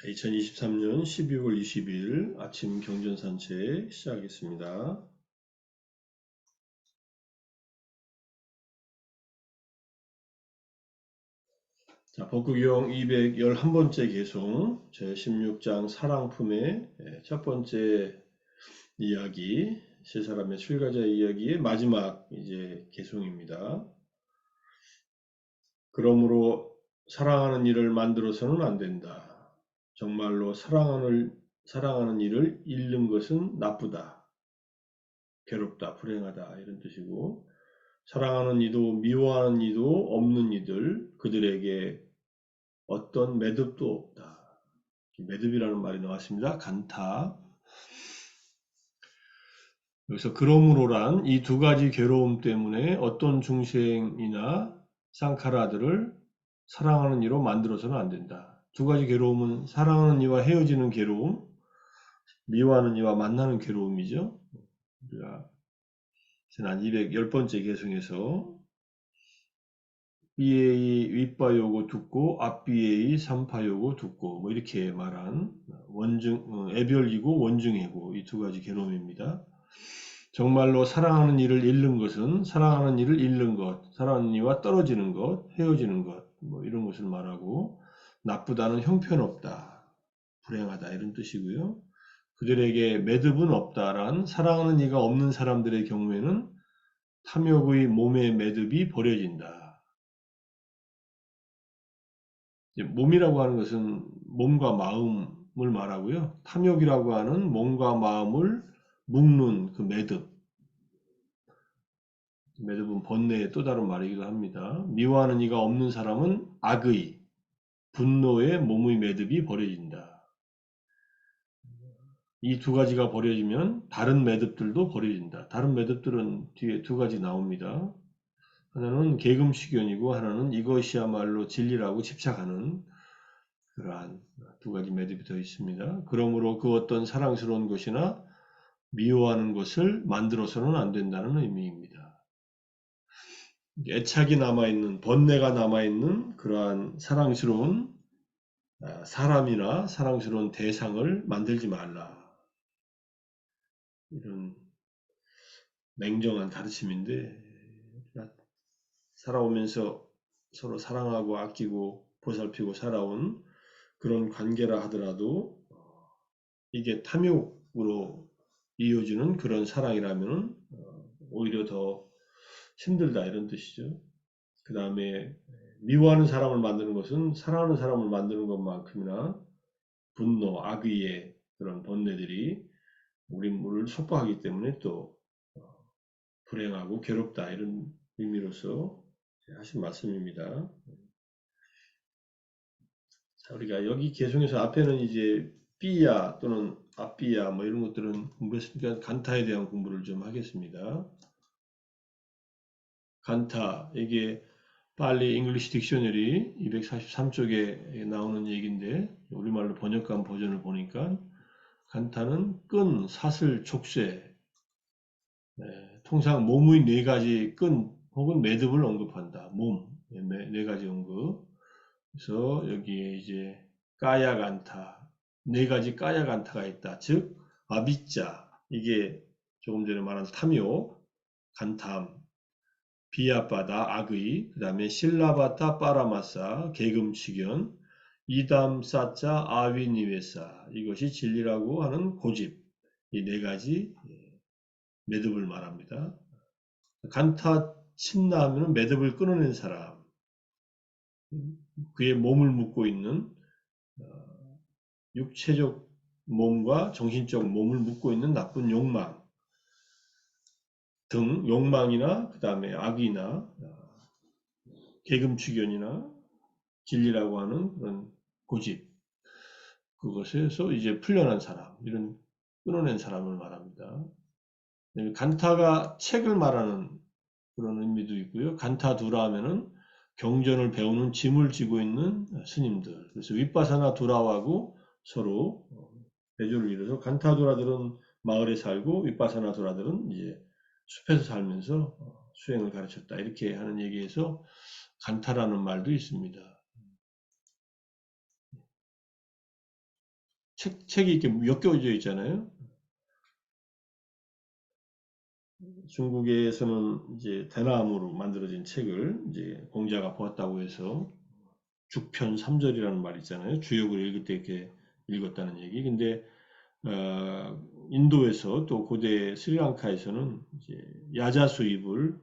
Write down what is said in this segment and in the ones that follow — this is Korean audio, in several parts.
2023년 12월 20일 아침 경전산책 시작하겠습니다. 자, 법구경 211번째 개송 제16장 사랑품의 첫 번째 이야기, 세 사람의 출가자 이야기의 마지막 이제 개송입니다. 그러므로 사랑하는 일을 만들어서는 안 된다. 정말로 사랑하는 일을 잃는 것은 나쁘다. 괴롭다, 불행하다 이런 뜻이고, 사랑하는 이도 미워하는 이도 없는 이들 그들에게 어떤 매듭도 없다. 매듭이라는 말이 나왔습니다. 간타. 여기서 그러므로란 이 두 가지 괴로움 때문에 어떤 중생이나 쌍카라들을 사랑하는 이로 만들어서는 안 된다. 두 가지 괴로움은 사랑하는 이와 헤어지는 괴로움, 미워하는 이와 만나는 괴로움이죠. 우리가 지난 210번째 개성에서 BA 윗바요고 듣고 앞BA 삼파요고 듣고 뭐 이렇게 말한 애별이고 원증이고 이 두 가지 괴로움입니다. 정말로 사랑하는 이를 잃는 것은 사랑하는 이를 잃는 것, 사랑하는 이와 떨어지는 것, 헤어지는 것, 뭐 이런 것을 말하고 나쁘다는 형편없다, 불행하다 이런 뜻이고요. 그들에게 매듭은 없다란 사랑하는 이가 없는 사람들의 경우에는 탐욕의 몸의 매듭이 버려진다. 몸이라고 하는 것은 몸과 마음을 말하고요. 탐욕이라고 하는 몸과 마음을 묶는 그 매듭. 매듭은 번뇌의 또 다른 말이기도 합니다. 미워하는 이가 없는 사람은 악의, 분노의 몸의 매듭이 버려진다. 이 두 가지가 버려지면 다른 매듭들도 버려진다. 다른 매듭들은 뒤에 두 가지 나옵니다. 하나는 계금식견이고 하나는 이것이야말로 진리라고 집착하는 그러한 두 가지 매듭이 더 있습니다. 그러므로 그 어떤 사랑스러운 것이나 미워하는 것을 만들어서는 안 된다는 의미입니다. 애착이 남아있는, 번뇌가 남아있는 그러한 사랑스러운 사람이나 사랑스러운 대상을 만들지 말라. 이런 맹정한 가르침인데 살아오면서 서로 사랑하고 아끼고 보살피고 살아온 그런 관계라 하더라도 이게 탐욕으로 이어지는 그런 사랑이라면 오히려 더 힘들다 이런 뜻이죠. 그 다음에 미워하는 사람을 만드는 것은 사랑하는 사람을 만드는 것만큼이나 분노, 악의의 그런 번뇌들이 우리를 속박하기 때문에 또 불행하고 괴롭다 이런 의미로서 하신 말씀입니다. 자, 우리가 여기 개송에서 앞에는 이제 삐야 또는 앞삐야 뭐 이런 것들은 공부했으니까 간타에 대한 공부를 좀 하겠습니다. 간타, 이게 빨리 잉글리시 딕셔너리 243쪽에 나오는 얘기인데 우리말로 번역한 버전을 보니까 간타는 끈, 사슬, 족쇄, 통상 몸의 네 가지 끈 혹은 매듭을 언급한다. 몸, 네 가지 언급. 그래서 여기에 이제 까야간타, 네 가지 까야간타가 있다. 즉 아비짜, 이게 조금 전에 말한 탐욕, 간탐, 비아바다, 악의, 그 다음에 실라바타, 빠라마사, 계금치견, 이담, 사자, 아위니웨사, 이것이 진리라고 하는 고집, 이 네 가지 매듭을 말합니다. 간타 친나 하면 매듭을 끊어낸 사람, 그의 몸을 묶고 있는 육체적 몸과 정신적 몸을 묶고 있는 나쁜 욕망 등 욕망이나 그 다음에 악이나 계금주견이나 진리라고 하는 그런 고집 그것에서 이제 풀려난 사람 이런 끊어낸 사람을 말합니다. 간타가 책을 말하는 그런 의미도 있고요. 간타두라 하면은 경전을 배우는 짐을 지고 있는 스님들. 그래서 윗바사나 두라하고 서로 대조를 이뤄서 간타두라들은 마을에 살고 윗바사나 두라들은 이제 숲에서 살면서 수행을 가르쳤다. 이렇게 하는 얘기에서 간타라는 말도 있습니다. 책이 이렇게 엮여져 있잖아요. 중국에서는 이제 대나무로 만들어진 책을 이제 공자가 보았다고 해서 죽편 3절이라는 말 있잖아요. 주역을 읽을 때 이렇게 읽었다는 얘기. 근데 인도에서 또 고대 스리랑카에서는 이제 야자수 잎을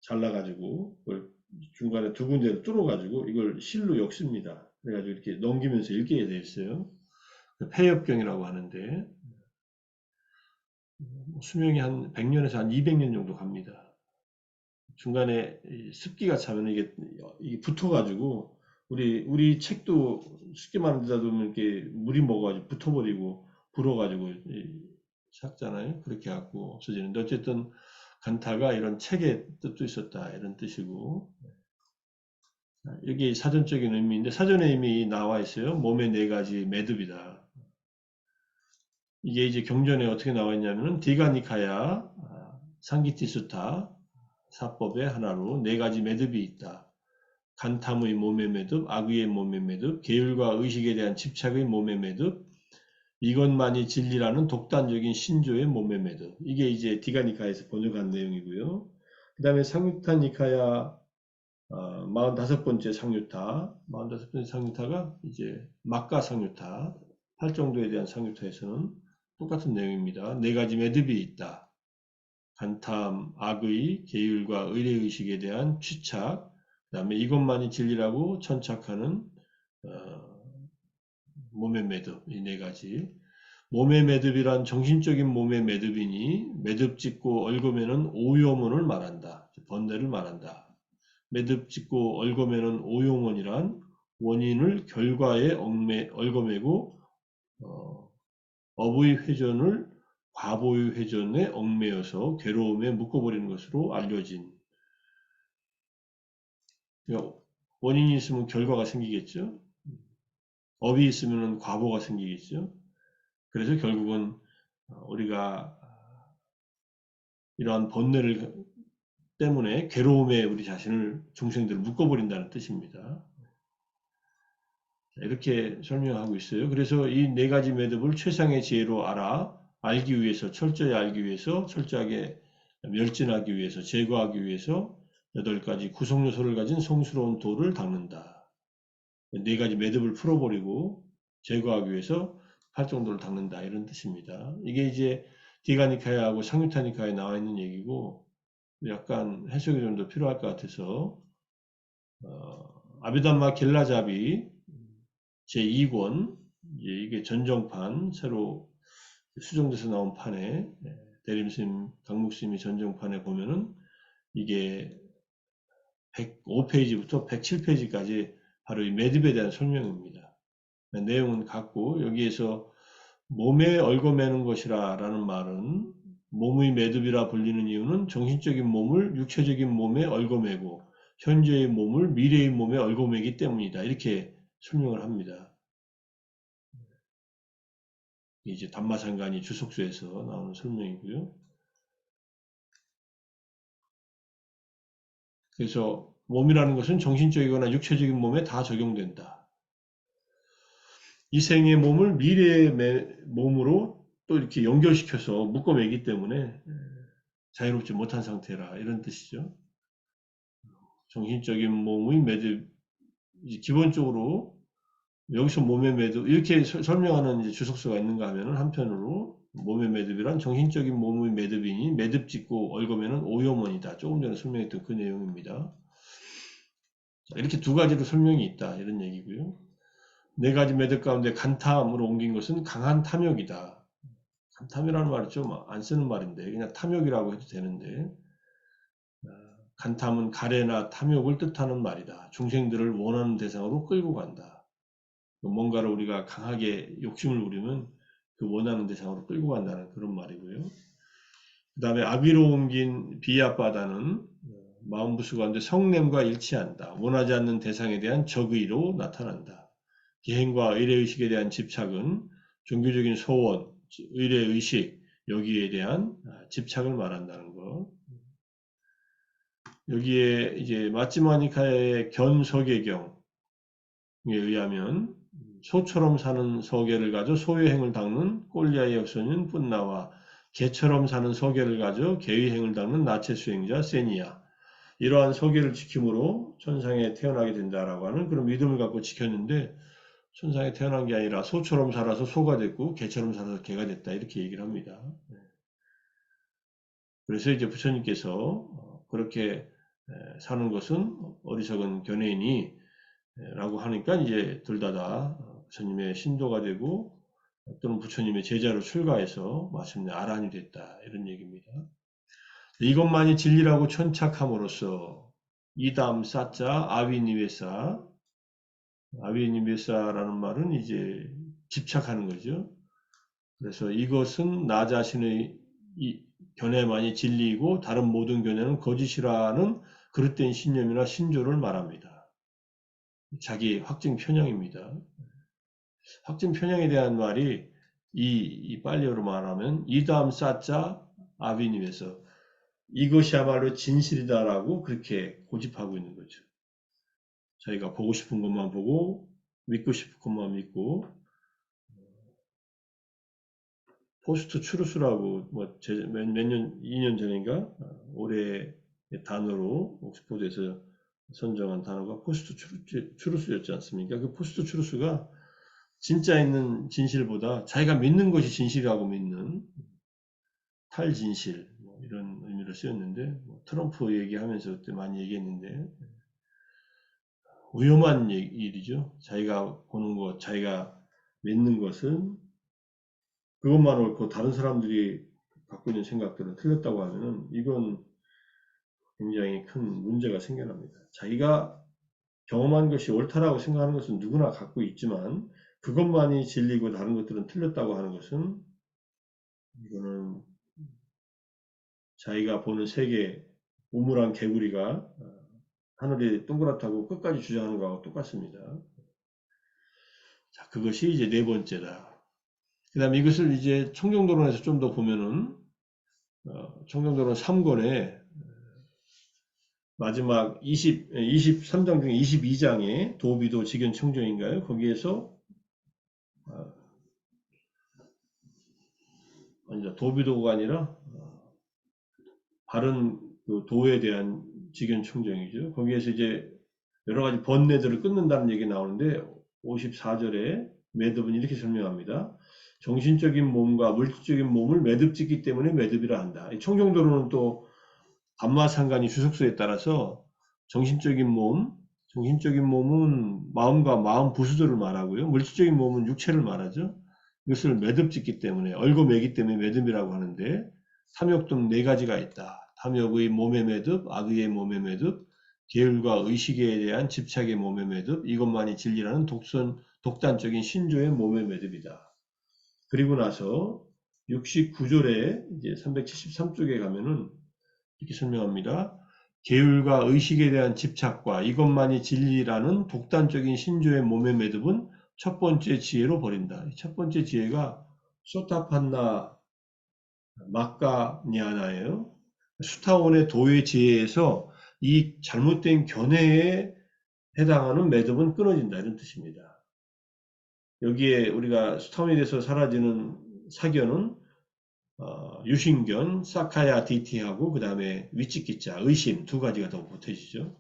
잘라가지고 그걸 중간에 두 군데를 뚫어가지고 이걸 실로 엮습니다. 그래가지고 이렇게 넘기면서 읽게 돼 있어요. 폐엽경이라고 하는데 수명이 한 100년에서 한 200년 정도 갑니다. 중간에 습기가 차면 이게 붙어가지고 우리 책도 쉽게 만들다 보면 이렇게 물이 먹어가지고 붙어버리고 불어가지고 삭잖아요. 그렇게 갖고 없어지는데 어쨌든 간타가 이런 책의 뜻도 있었다 이런 뜻이고 여기 사전적인 의미인데 사전에 이미 나와 있어요. 몸의 네 가지 매듭이다. 이게 이제 경전에 어떻게 나와 있냐면은 디가니카야 상기티수타 사법의 하나로 네 가지 매듭이 있다. 간탐의 몸의 매듭, 악의의 몸의 매듭, 계율과 의식에 대한 집착의 몸의 매듭, 이것만이 진리라는 독단적인 신조의 몸의 매듭. 이게 이제 디가니카에서 번역한 내용이고요. 그 다음에 상유타 니카야 45번째 상유타, 45번째 상유타가 이제 막가 상유타, 팔정도에 대한 상유타에서는 똑같은 내용입니다. 네 가지 매듭이 있다. 간탐, 악의, 계율과 의례의식에 대한 취착, 그 다음에 이것만이 진리라고 천착하는 몸의 매듭, 이 네 가지. 몸의 매듭이란 정신적인 몸의 매듭이니 매듭 짓고 얽으면은 오요문을 말한다. 번뇌를 말한다. 매듭 짓고 얽으면은 오요문이란 원인을 결과에 얽어매고 업의 회전을 과보의 회전에 얽매여서 괴로움에 묶어버리는 것으로 알려진. 그러니까 원인이 있으면 결과가 생기겠죠. 업이 있으면 과보가 생기겠죠. 그래서 결국은 우리가 이러한 번뇌를 때문에 괴로움에 우리 자신을 중생들을 묶어버린다는 뜻입니다. 이렇게 설명하고 있어요. 그래서 이 네 가지 매듭을 최상의 지혜로 알기 위해서, 철저히 알기 위해서, 철저하게 멸진하기 위해서, 제거하기 위해서 8가지 구성 요소를 가진 성스러운 돌을 닦는다. 네 가지 매듭을 풀어버리고 제거하기 위해서 팔정도를 닦는다. 이런 뜻입니다. 이게 이제 디가니카야하고 상유타니카에 나와 있는 얘기고 약간 해석이 좀 더 필요할 것 같아서 아비담마 겔라잡이 제2권 이게 전정판 새로 수정돼서 나온 판에 대림스님 강묵스님이 전정판에 보면은 이게 105페이지부터 107페이지까지 바로 이 매듭에 대한 설명입니다. 내용은 같고 여기에서 몸에 얽어매는 것이라 라는 말은 몸의 매듭이라 불리는 이유는 정신적인 몸을 육체적인 몸에 얽어매고 현재의 몸을 미래의 몸에 얽어매기 때문이다. 이렇게 설명을 합니다. 이제 담마상간이 주석서에서 나오는 설명이고요. 그래서 몸이라는 것은 정신적이거나 육체적인 몸에 다 적용된다. 이 생의 몸을 미래의 몸으로 또 이렇게 연결시켜서 묶어매기 때문에 자유롭지 못한 상태라 이런 뜻이죠. 정신적인 몸의 매듭, 기본적으로 여기서 몸의 매듭 이렇게 설명하는 이제 주석서가 있는가 하면은 한편으로 몸의 매듭이란 정신적인 몸의 매듭이니 매듭 짓고 얽으면은 오염원이다. 조금 전에 설명했던 그 내용입니다. 자, 이렇게 두 가지로 설명이 있다 이런 얘기고요. 네 가지 매듭 가운데 간탐으로 옮긴 것은 강한 탐욕이다. 간탐이라는 말이 좀 안 쓰는 말인데 그냥 탐욕이라고 해도 되는데 간탐은 가래나 탐욕을 뜻하는 말이다. 중생들을 원하는 대상으로 끌고 간다. 뭔가를 우리가 강하게 욕심을 부리면 그 원하는 대상으로 끌고 간다는 그런 말이고요. 그 다음에 아비로 옮긴 비압바다는 마음부수 가운데 성냄과 일치한다. 원하지 않는 대상에 대한 적의로 나타난다. 기행과 의례의식에 대한 집착은 종교적인 소원, 의례의식, 여기에 대한 집착을 말한다는 것. 여기에 이제 마찌마니카의 견석의경에 의하면 소처럼 사는 서계를 가져 소의 행을 닦는 꼴리아의 역소년 뿐나와 개처럼 사는 서계를 가져 개의 행을 닦는 나체 수행자 세니야. 이러한 서계를 지킴으로 천상에 태어나게 된다라고 하는 그런 믿음을 갖고 지켰는데 천상에 태어난 게 아니라 소처럼 살아서 소가 됐고 개처럼 살아서 개가 됐다 이렇게 얘기를 합니다. 그래서 이제 부처님께서 그렇게 사는 것은 어리석은 견해이니 라고 하니까 이제 둘 다 부처님의 신도가 되고 또는 부처님의 제자로 출가해서 마침내 아란이 됐다 이런 얘기입니다. 이것만이 진리라고 천착함으로써 이담 사자 아비니베사 아비니베사라는 말은 이제 집착하는 거죠. 그래서 이것은 나 자신의 견해만이 진리이고 다른 모든 견해는 거짓이라는 그릇된 신념이나 신조를 말합니다. 자기 확증 편향입니다. 확증 편향에 대한 말이 이 빨리어로 말하면 이담 사자 아비님에서 이것이야말로 진실이다라고 그렇게 고집하고 있는 거죠. 자기가 보고 싶은 것만 보고 믿고 싶은 것만 믿고 포스트 추루스라고 몇 년, 2년 전인가 올해 단어로 옥스퍼드에서 선정한 단어가 포스트 추루스였지 않습니까? 그 포스트 추루스가 진짜 있는 진실보다 자기가 믿는 것이 진실이라고 믿는 탈진실 이런 의미로 쓰였는데 트럼프 얘기하면서 그때 많이 얘기했는데 위험한 일이죠. 자기가 보는 것, 자기가 믿는 것은 그것만 옳고 다른 사람들이 갖고 있는 생각들은 틀렸다고 하면은 이건 굉장히 큰 문제가 생겨납니다. 자기가 경험한 것이 옳다라고 생각하는 것은 누구나 갖고 있지만 그것만이 진리고 다른 것들은 틀렸다고 하는 것은 이거는 자기가 보는 세계 우물한 개구리가 하늘이 동그랗다고 끝까지 주장하는 거하고 똑같습니다. 자, 그것이 이제 네 번째다. 그 다음에 이것을 이제 청정도론에서 좀 더 보면은 청정도론 3권에 마지막 23장 중에 22장에 도비도 직연 청정인가요? 거기에서 아니다 도비도가 아니라 바른 그 도에 대한 직연 청정이죠. 거기에서 이제 여러 가지 번뇌들을 끊는다는 얘기 나오는데 54절에 매듭은 이렇게 설명합니다. 정신적인 몸과 물질적인 몸을 매듭짓기 때문에 매듭이라 한다. 청정도로는 또 감마상간이 주석서에 따라서 정신적인 몸은 마음과 마음 부수들을 말하고요. 물질적인 몸은 육체를 말하죠. 이것을 매듭짓기 때문에 얽어매기 때문에 매듭이라고 하는데 탐욕등 네 가지가 있다. 탐욕의 몸의 매듭, 악의 몸의 매듭, 계율과 의식에 대한 집착의 몸의 매듭, 이것만이 진리라는 독단적인 신조의 몸의 매듭이다. 그리고 나서 69절에 이제 373쪽에 가면은 이렇게 설명합니다. 계율과 의식에 대한 집착과 이것만이 진리라는 독단적인 신조의 몸의 매듭은 첫 번째 지혜로 버린다. 첫 번째 지혜가 소타판나 마카냐나예요. 수타원의 도의 지혜에서 이 잘못된 견해에 해당하는 매듭은 끊어진다 이런 뜻입니다. 여기에 우리가 수타원에서 사라지는 사견은 유신견, 사카야 디티하고 그 다음에 위치기자, 의심 두 가지가 더 붙어지죠.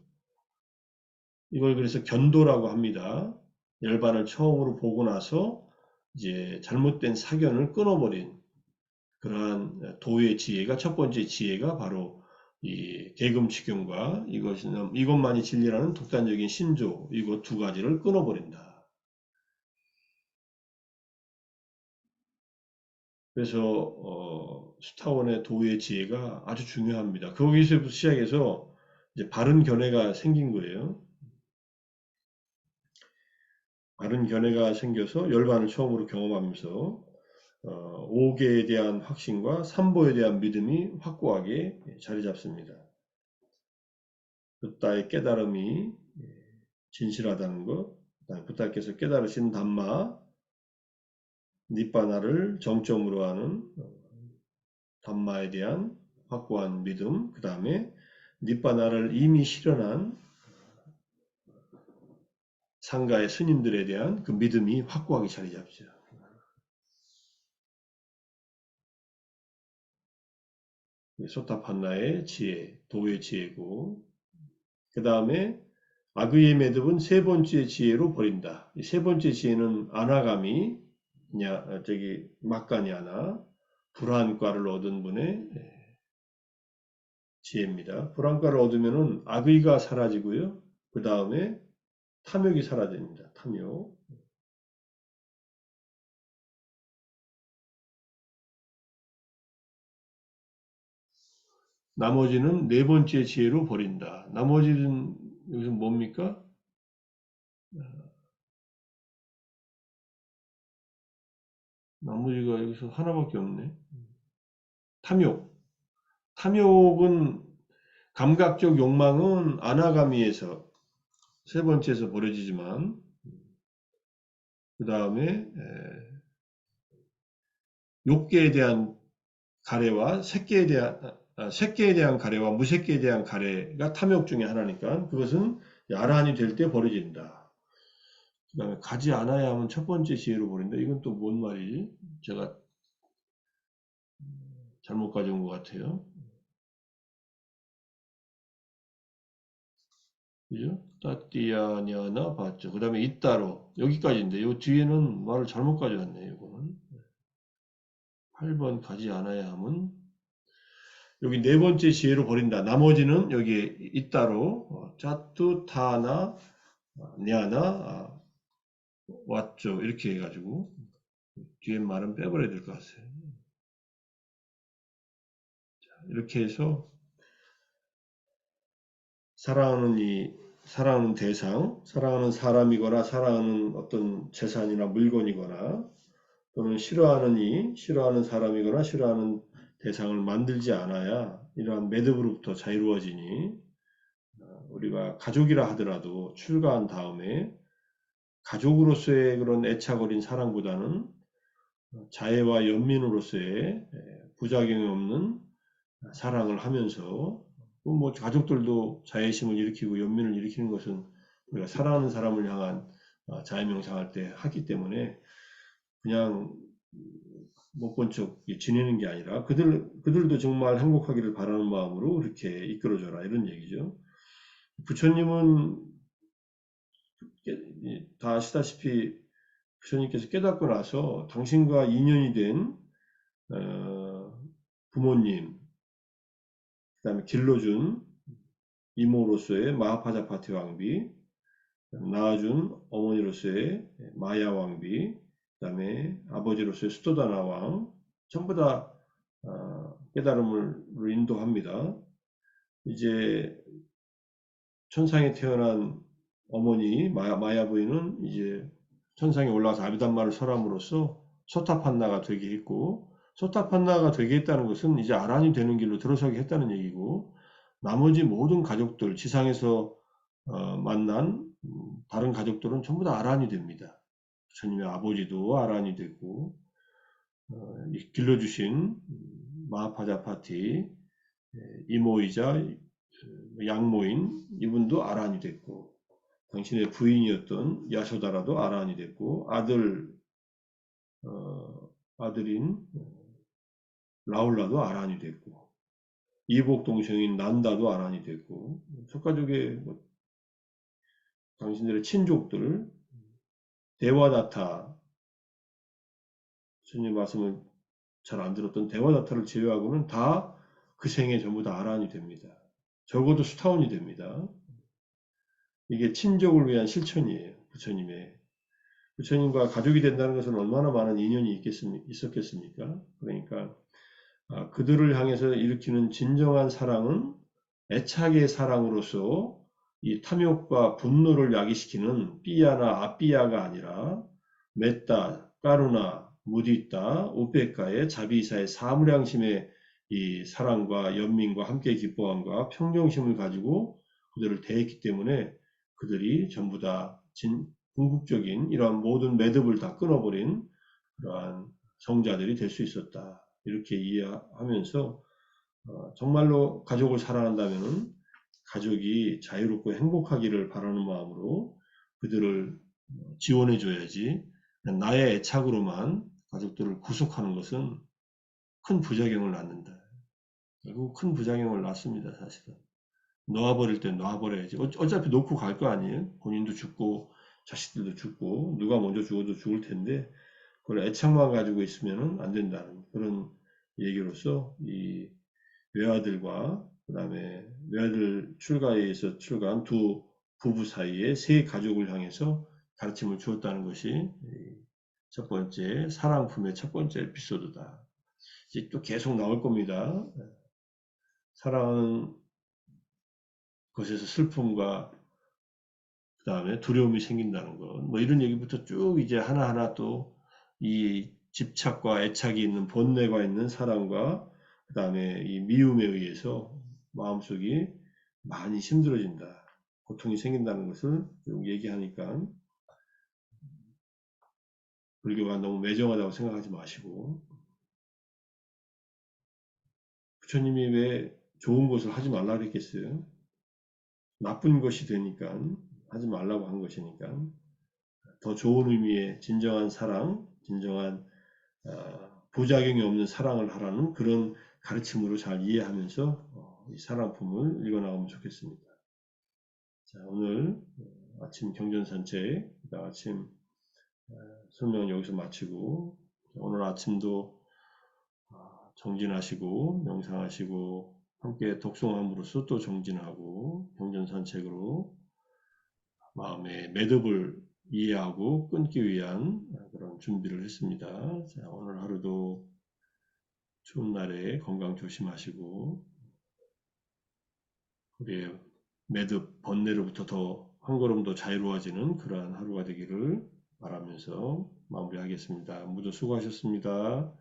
이걸 그래서 견도라고 합니다. 열반을 처음으로 보고 나서 이제 잘못된 사견을 끊어버린 그러한 도의 지혜가 첫 번째 지혜가 바로 이 계금치경과 이것만이 진리라는 독단적인 신조 이것 두 가지를 끊어버린다. 그래서 스타원의 도의 지혜가 아주 중요합니다. 거기서부터 시작해서 이제 바른 견해가 생긴 거예요. 바른 견해가 생겨서 열반을 처음으로 경험하면서 오계에 대한 확신과 삼보에 대한 믿음이 확고하게 자리 잡습니다. 붓다의 깨달음이 진실하다는 것, 붓다께서 깨달으신 담마, 니빠나를 정점으로 하는 담마에 대한 확고한 믿음, 그 다음에 니빠나를 이미 실현한 상가의 스님들에 대한 그 믿음이 확고하게 자리 잡죠. 소타판나의 지혜, 도의 지혜고, 그 다음에 아그의 매듭은 세 번째 지혜로 버린다. 이 세 번째 지혜는 아나가미, 막가냐나, 불안과를 얻은 분의 지혜입니다. 불안과를 얻으면은 악의가 사라지고요. 그 다음에 탐욕이 사라집니다. 탐욕. 나머지는 네 번째 지혜로 버린다. 나머지는 여기서 뭡니까? 나머지가 여기서 하나밖에 없네. 탐욕. 탐욕은 감각적 욕망은 아나가미에서 세 번째에서 버려지지만 그 다음에 욕계에 대한 가래와 색계에 대한 가래와 무색계에 대한 가래가 탐욕 중에 하나니까 그것은 아라한이 될 때 버려진다. 그 다음에 가지 않아야 하면 첫 번째 지혜로 버린다. 이건 또 뭔 말이지? 제가 잘못 가져온 것 같아요. 그죠? 따띠아냐나 봤죠. 그 다음에 잇따로 여기까지인데 요 뒤에는 말을 잘못 가져왔네. 이거는 8번 가지 않아야 함은 여기 네 번째 지혜로 버린다. 나머지는 여기에 잇따로 짜뚜 타나 냐나 왔죠. 이렇게 해가지고 뒤에 말은 빼버려야 될 것 같아요. 이렇게 해서 사랑하는 대상, 사랑하는 사람이거나 사랑하는 어떤 재산이나 물건이거나 또는 싫어하는 사람이거나 싫어하는 대상을 만들지 않아야 이러한 매듭으로부터 자유로워지니 우리가 가족이라 하더라도 출가한 다음에 가족으로서의 그런 애착 어린 사랑보다는 자애와 연민으로서의 부작용이 없는 사랑을 하면서 뭐 가족들도 자애심을 일으키고 연민을 일으키는 것은 우리가 사랑하는 사람을 향한 자애 명상할 때 하기 때문에 그냥 못 본 척 지내는 게 아니라 그들도 정말 행복하기를 바라는 마음으로 그렇게 이끌어줘라 이런 얘기죠. 부처님은 다 아시다시피 부처님께서 깨닫고 나서 당신과 인연이 된 부모님, 그 다음에 길러준 이모로서의 마하파자파티 왕비, 낳아준 어머니로서의 마야 왕비, 그 다음에 아버지로서의 수도다나 왕, 전부 다 깨달음을 인도합니다. 이제 천상에 태어난 어머니 마야 부인은 이제 천상에 올라가서 아비담마를 설함으로써 소타판나가 되게 했고 소타판나가 되게 했다는 것은 이제 아란이 되는 길로 들어서게 했다는 얘기고 나머지 모든 가족들 지상에서 만난 다른 가족들은 전부 다 아란이 됩니다. 부처님의 아버지도 아란이 되고 길러주신 마하파자파티 이모이자 양모인 이분도 아란이 됐고 당신의 부인이었던 야소다라도 아란이 됐고 아들인 라울라도 아란이 됐고 이복 동생인 난다도 아란이 됐고 속가족의 당신들의 친족들 데와다타 주님 말씀을 잘 안 들었던 데와다타를 제외하고는 다 그 생에 전부 다 아란이 됩니다. 적어도 수타원이 됩니다. 이게 친족을 위한 실천이에요. 부처님과 가족이 된다는 것은 얼마나 많은 인연이 있었겠습니까? 그러니까 그들을 향해서 일으키는 진정한 사랑은 애착의 사랑으로서 이 탐욕과 분노를 야기시키는 삐야나 아삐야가 아니라 메따, 까루나, 무디따, 우페카의 자비이사의 사무량심의 이 사랑과 연민과 함께 기뻐함과 평정심을 가지고 그들을 대했기 때문에 그들이 전부 다 궁극적인 이러한 모든 매듭을 다 끊어버린 그러한 성자들이 될 수 있었다. 이렇게 이해하면서 정말로 가족을 사랑한다면은 가족이 자유롭고 행복하기를 바라는 마음으로 그들을 지원해 줘야지 나의 애착으로만 가족들을 구속하는 것은 큰 부작용을 낳는다. 결국 큰 부작용을 낳습니다, 사실은. 놓아버릴 땐 놔버려야지. 어차피 놓고 갈 거 아니에요? 본인도 죽고, 자식들도 죽고, 누가 먼저 죽어도 죽을 텐데, 그걸 애착만 가지고 있으면 안 된다는 그런 얘기로서, 이 외아들과, 그 다음에 외아들 출가에서 출가한 두 부부 사이에 세 가족을 향해서 가르침을 주었다는 것이 첫 번째, 사랑품의 첫 번째 에피소드다. 이제 또 계속 나올 겁니다. 사랑하는 것에서 슬픔과 그 다음에 두려움이 생긴다는 것, 뭐 이런 얘기부터 쭉 이제 하나하나 또 이 집착과 애착이 있는 본내가 있는 사랑과 그 다음에 이 미움에 의해서 마음속이 많이 힘들어진다. 고통이 생긴다는 것을 쭉 얘기하니까 불교가 너무 매정하다고 생각하지 마시고 부처님이 왜 좋은 것을 하지 말라 그랬겠어요? 나쁜 것이 되니까 하지 말라고 한 것이니까 더 좋은 의미의 진정한 사랑, 진정한 부작용이 없는 사랑을 하라는 그런 가르침으로 잘 이해하면서 이 사랑품을 읽어나가면 좋겠습니다. 자, 오늘 아침 경전산책, 아침 설명은 여기서 마치고 오늘 아침도 정진하시고 명상하시고 함께 독송함으로써 또 정진하고 경전산책으로 마음의 매듭을 이해하고 끊기 위한 그런 준비를 했습니다. 자, 오늘 하루도 추운 날에 건강 조심하시고 우리의 매듭 번뇌로부터 더 한 걸음 더 자유로워지는 그러한 하루가 되기를 바라면서 마무리하겠습니다. 모두 수고하셨습니다.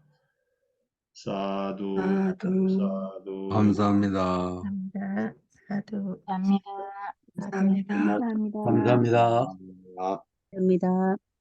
사두, 사두. 사두. 감사합니다. 감사합니다. 사두. 감사합니다. 감사합니다. 감사합니다. 감사합니다. 아. 감사합니다.